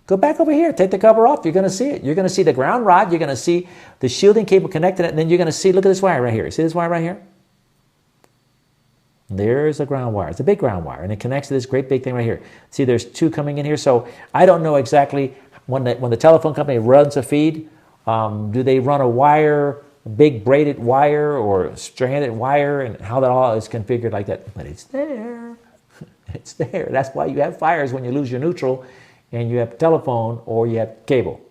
Go back over here, take the cover off, you're going to see it. You're going to see the ground rod, you're going to see the shielding cable connected, and then you're going to see, look at this wire right here. See this wire right here? There's a ground wire. It's a big ground wire, and it connects to this great big thing right here. See, there's two coming in here. So I don't know exactly when the telephone company runs a feed, do they run a wire, a big braided wire or stranded wire, and how that all is configured like that. But it's there. It's there. That's why you have fires when you lose your neutral, and you have telephone or you have cable.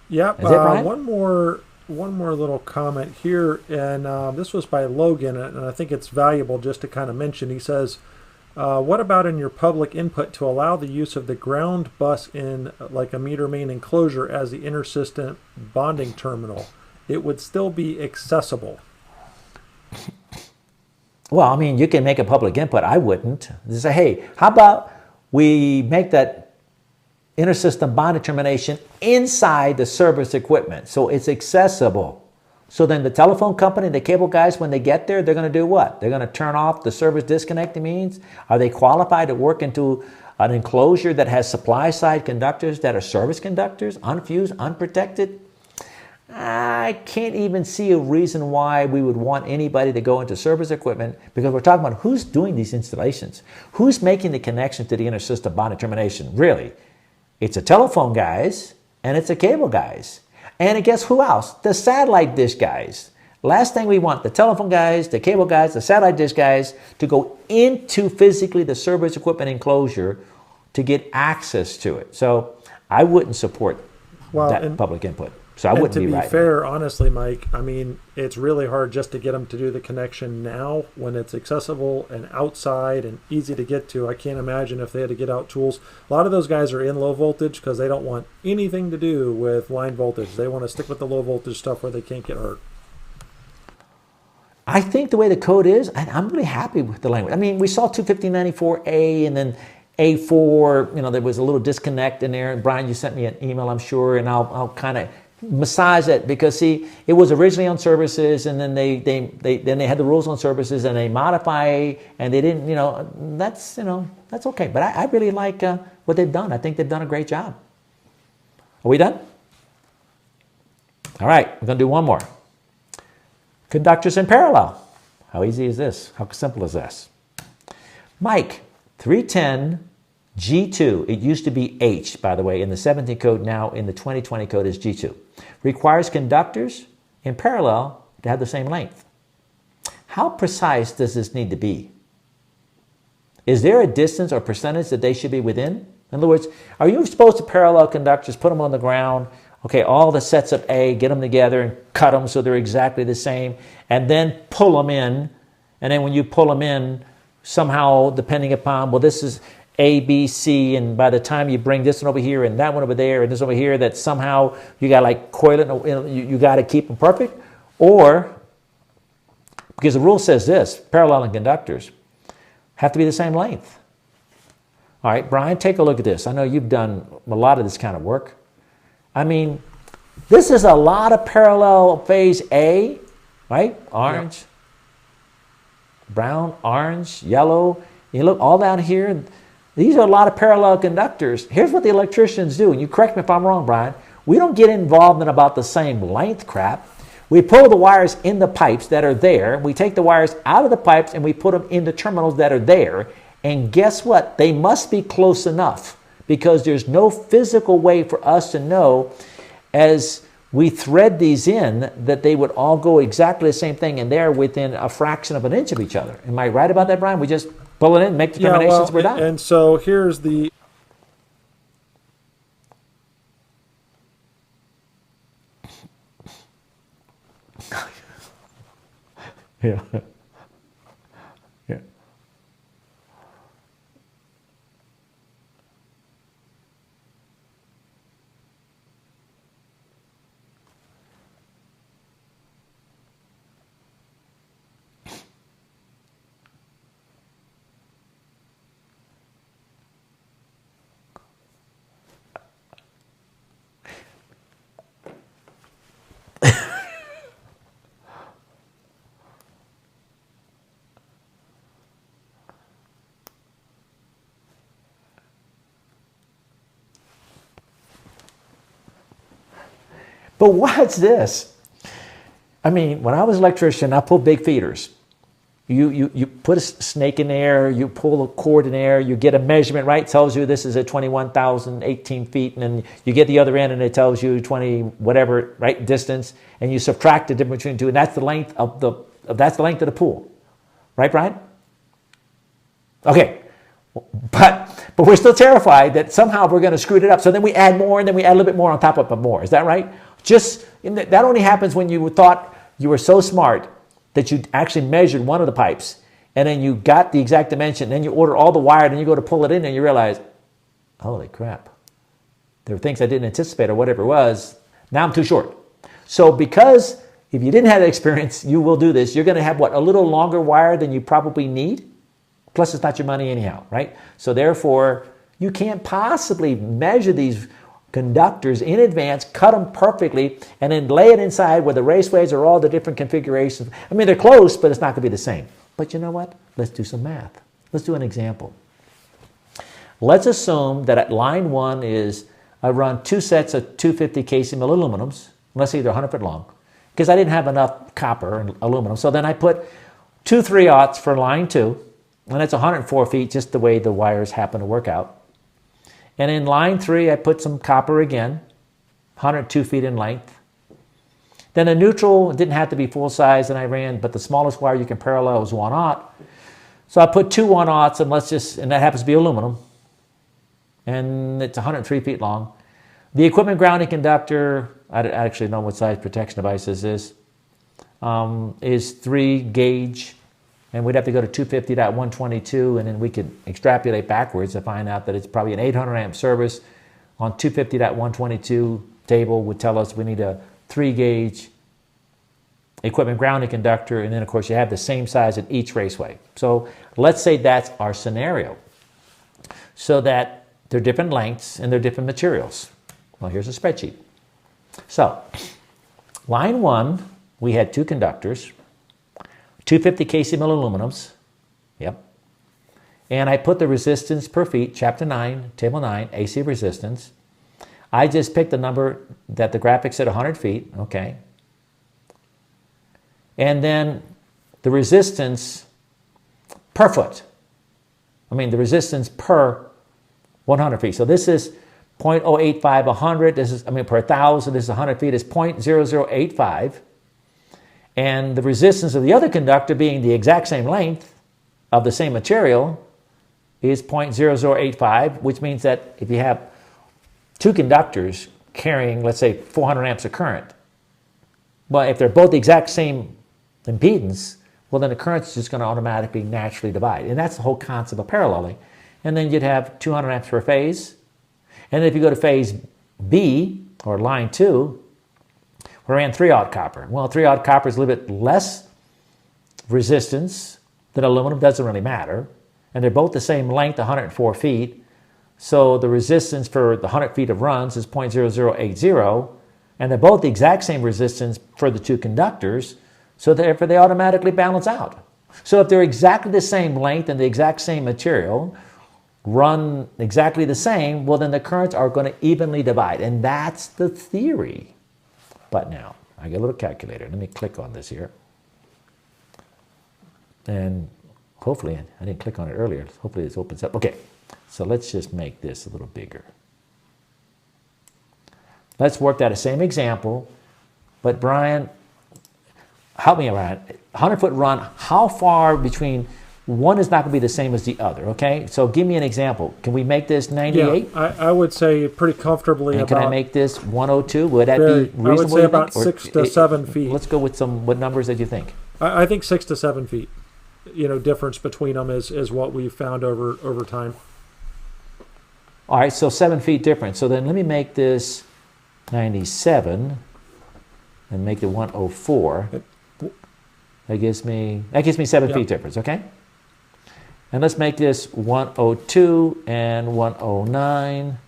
Yep. One more little comment here, and this was by Logan, and I think it's valuable just to kind of mention. He says, what about in your public input to allow the use of the ground bus in like a meter main enclosure as the intersystem bonding terminal? It would still be accessible. Well, I mean, you can make a public input. I wouldn't. Just say, hey, how about we make that intersystem bond determination inside the service equipment so it's accessible. So then the telephone company, the cable guys, when they get there, they're going to do what? They're going to turn off the service disconnecting means? Are they qualified to work into an enclosure that has supply side conductors that are service conductors, unfused, unprotected? I can't even see a reason why we would want anybody to go into service equipment, because we're talking about who's doing these installations. Who's making the connection to the intersystem bond determination? Really? It's a telephone guys, and it's a cable guys. And guess who else? The satellite dish guys. Last thing we want, the telephone guys, the cable guys, the satellite dish guys to go into physically the service equipment enclosure to get access to it. So I wouldn't support that public input. So I wouldn't be right. To be fair, honestly, Mike, I mean, it's really hard just to get them to do the connection now when it's accessible and outside and easy to get to. I can't imagine if they had to get out tools. A lot of those guys are in low voltage because they don't want anything to do with line voltage. They want to stick with the low voltage stuff where they can't get hurt. I think the way the code is, I'm really happy with the language. I mean, we saw 21594A and then A4, there was a little disconnect in there. And Brian, you sent me an email, I'm sure, and I'll kind of massage it because see, it was originally on services, and then they had the rules on services, and they modify, and they didn't, that's okay. But I really like what they've done. I think they've done a great job. Are we done? All right, we're going to do one more. Conductors in parallel. How easy is this? How simple is this? Mike, 310 G2, it used to be H, by the way, in the 17 code. Now in the 2020 code is G2. Requires conductors in parallel to have the same length. How precise does this need to be? is there a distance or percentage that they should be within? In other words, are you supposed to parallel conductors, put them on the ground, okay, all the sets of A, get them together and cut them so they're exactly the same, and then pull them in, and then when you pull them in, somehow, depending upon, well, this is A, B, C, and by the time you bring this one over here and that one over there and this over here, that somehow you got to like coil it, you got to keep them perfect? Or, because the rule says this, paralleling conductors have to be the same length. All right, Brian, take a look at this. I know you've done a lot of this kind of work. I mean, this is a lot of parallel phase A, right? Orange, brown, orange, yellow. You look all down here. These are a lot of parallel conductors. Here's what the electricians do, and you correct me if I'm wrong, Brian. We don't get involved in about the same length crap. We pull the wires in the pipes that are there. We take the wires out of the pipes and we put them in the terminals that are there. And guess what? They must be close enough because there's no physical way for us to know as we thread these in that they would all go exactly the same thing and they're within a fraction of an inch of each other. Am I right about that, Brian? We just pull it in, make determinations, we're done. And so here's the... Yeah. Yeah. But watch this. I mean, when I was an electrician, I pulled big feeders. You put a snake in there, you pull a cord in there, you get a measurement, right? It tells you this is at 21,018 feet, and then you get the other end and it tells you 20 whatever, right, distance, and you subtract the difference between the two, and that's the length of the pool. Right, Brian? Okay. But we're still terrified that somehow we're going to screw it up. So then we add more, and then we add a little bit more on top of more. Is that right? That only happens when you thought you were so smart that you actually measured one of the pipes, and then you got the exact dimension, then you order all the wire, and you go to pull it in, and you realize, holy crap, there were things I didn't anticipate or whatever it was. Now I'm too short. So because if you didn't have that experience, you will do this. You're going to have, a little longer wire than you probably need? Plus, it's not your money anyhow, right? So therefore, you can't possibly measure these conductors in advance, cut them perfectly, and then lay it inside where the raceways are all the different configurations. I mean, they're close, but it's not going to be the same. But you know what? Let's do some math. Let's do an example. Let's assume that at line 1 is I run 2 sets of 250 kcm aluminums. Let's say they're 100 foot long, because I didn't have enough copper and aluminum. So then I put 2 3/0 for line 2. And that's 104 feet, just the way the wires happen to work out. And in line 3, I put some copper again, 102 feet in length. Then a neutral didn't have to be full size, and I ran, but the smallest wire you can parallel is 1/0. So I put 2 1/0, and that happens to be aluminum. And it's 103 feet long. The equipment grounding conductor, I actually know what size protection device this is 3 gauge. And we'd have to go to 250.122, and then we could extrapolate backwards to find out that it's probably an 800 amp service on 250.122 table would tell us we need a 3 gauge equipment grounding conductor, and then of course you have the same size at each raceway. So let's say that's our scenario, so that they're different lengths and they're different materials. Well, here's a spreadsheet. So line 1, we had 2 conductors, 250 kcm aluminums, yep. And I put the resistance per feet, chapter 9, table 9, AC resistance. I just picked the number that the graphic said 100 feet, okay. And then the resistance per foot. The resistance per 100 feet. So this is 0.085, 100, this is, per 1,000, this is 100 feet, is 0.0085. And the resistance of the other conductor being the exact same length of the same material is 0.0085, which means that if you have two conductors carrying, let's say, 400 amps of current, well, if they're both the exact same impedance, well, then the current's just going to automatically naturally divide. And that's the whole concept of paralleling. And then you'd have 200 amps per phase. And if you go to phase B, or line 2, we ran 3/0 copper. Well, 3/0 copper is a little bit less resistance than aluminum, doesn't really matter. And they're both the same length, 104 feet. So the resistance for the 100 feet of runs is 0.0080. And they're both the exact same resistance for the two conductors. So therefore, they automatically balance out. So if they're exactly the same length and the exact same material, run exactly the same, well, then the currents are going to evenly divide. And that's the theory. But now, I get a little calculator. Let me click on this here. And hopefully, I didn't click on it earlier. Hopefully this opens up. Okay, so let's just make this a little bigger. Let's work that same example. But Brian, help me around. 100-foot run, how far between one is not going to be the same as the other, okay? So give me an example. Can we make this 98? Yeah, I would say pretty comfortably. And can I make this 102? Would that be reasonable? I would say about 6 to 7 feet. Let's go with what numbers did you think? I think 6 to 7 feet. Difference between them is what we've found over time. All right, so 7 feet difference. So then let me make this 97 and make it 104. That gives me 7 feet difference, okay? And let's make this 102 and 109.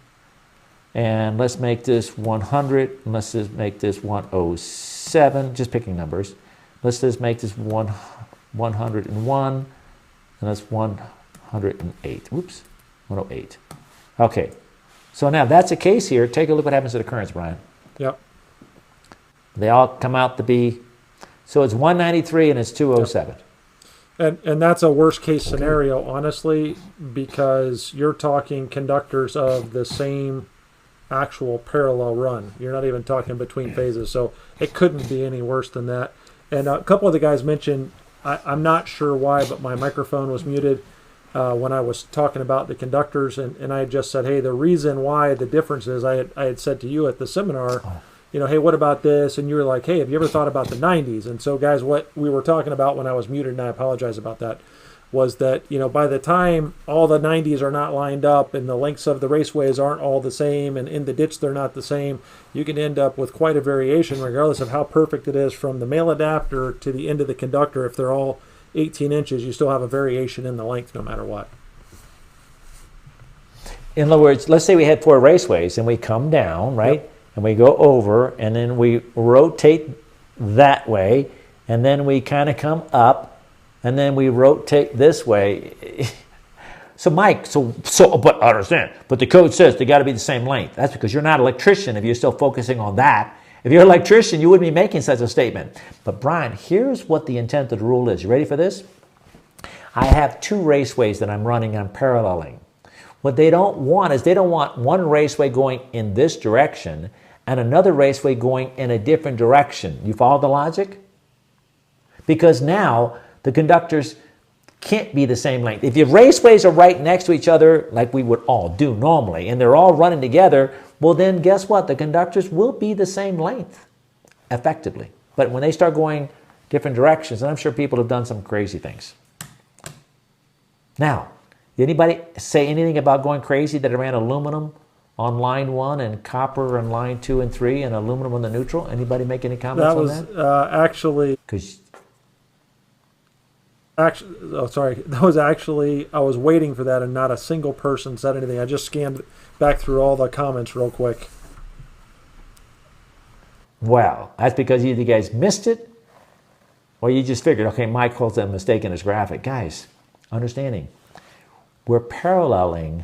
And let's make this 100. And let's just make this 107. Just picking numbers. Let's just make this 101. And that's 108. Oops, 108. Okay. So now that's the case here. Take a look what happens to the currents, Brian. Yep. They all come out to be, so it's 193 and it's 207. Yep. And that's a worst case scenario, honestly, because you're talking conductors of the same actual parallel run. You're not even talking between phases, so it couldn't be any worse than that. And a couple of the guys mentioned, I'm not sure why, but my microphone was muted when I was talking about the conductors, and I had just said, hey, the reason why the difference is, I had said to you at the seminar, hey, what about this? And you were like, hey, have you ever thought about the 90s? And so, guys, what we were talking about when I was muted, and I apologize about that, was that, by the time all the 90s are not lined up and the lengths of the raceways aren't all the same, and in the ditch they're not the same, you can end up with quite a variation regardless of how perfect it is from the male adapter to the end of the conductor. If they're all 18 inches, you still have a variation in the length no matter what. In other words, let's say we had 4 raceways and we come down, right? Yep. And we go over, and then we rotate that way, and then we kind of come up, and then we rotate this way. So, Mike, but I understand. But the code says they got to be the same length. That's because you're not an electrician if you're still focusing on that. If you're an electrician, you wouldn't be making such a statement. But, Brian, here's what the intent of the rule is. You ready for this? I have 2 raceways that I'm running on paralleling. What they don't want is they don't want one raceway going in this direction and another raceway going in a different direction. You follow the logic? Because now the conductors can't be the same length. If your raceways are right next to each other, like we would all do normally, and they're all running together, well then guess what? The conductors will be the same length, effectively. But when they start going different directions, and I'm sure people have done some crazy things. Now, did anybody say anything about going crazy that it ran aluminum on line 1 and copper on line 2 and 3 and aluminum on the neutral? Anybody make any comments on that? That was actually, I was waiting for that and not a single person said anything. I just scanned back through all the comments real quick. Well, that's because either you guys missed it or you just figured, okay, Mike calls that a mistake in his graphic. Guys, understanding, we're paralleling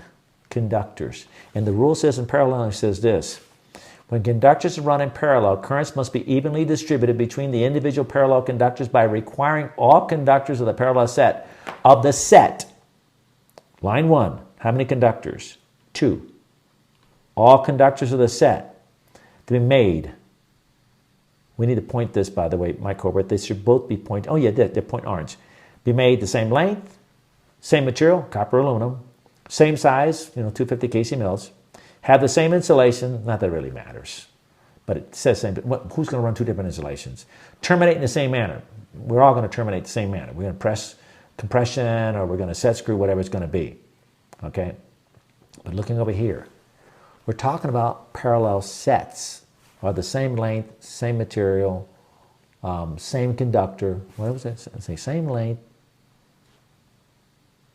conductors. And the rule says in paralleling says this: when conductors run in parallel, currents must be evenly distributed between the individual parallel conductors by requiring all conductors of the parallel set. Of the set, line 1, how many conductors? 2. All conductors of the set to be made. We need to point this, by the way, Mike Corbett. They should both be point. Oh yeah, they're point orange. Be made the same length, same material, copper, aluminum, Same size, 250 kc mills. Have the same insulation. Not that it really matters, but it says same. Who's going to run two different insulations? Terminate in the same manner. We're all going to terminate the same manner. We're going to press compression, or we're going to set screw, whatever it's going to be. Okay? But looking over here, we're talking about parallel sets, or the same length, same material, same conductor. What was it? Say same length,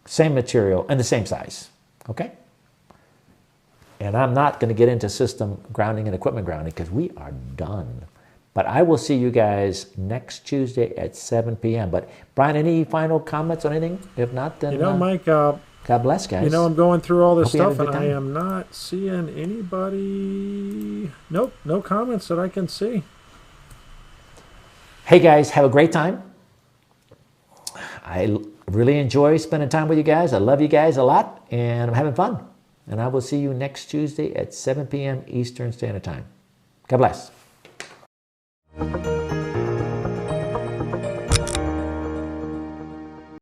same material, and the same size. Okay? And I'm not going to get into system grounding and equipment grounding because we are done. But I will see you guys next Tuesday at 7 p.m. But Brian, any final comments on anything? If not, then Mike, God bless, guys. I'm going through all this Hope stuff and I am not seeing anybody. Nope, no comments that I can see. Hey guys, have a great time. I really enjoy spending time with you guys. I love you guys a lot, and I'm having fun. And I will see you next Tuesday at 7 p.m. Eastern Standard Time. God bless.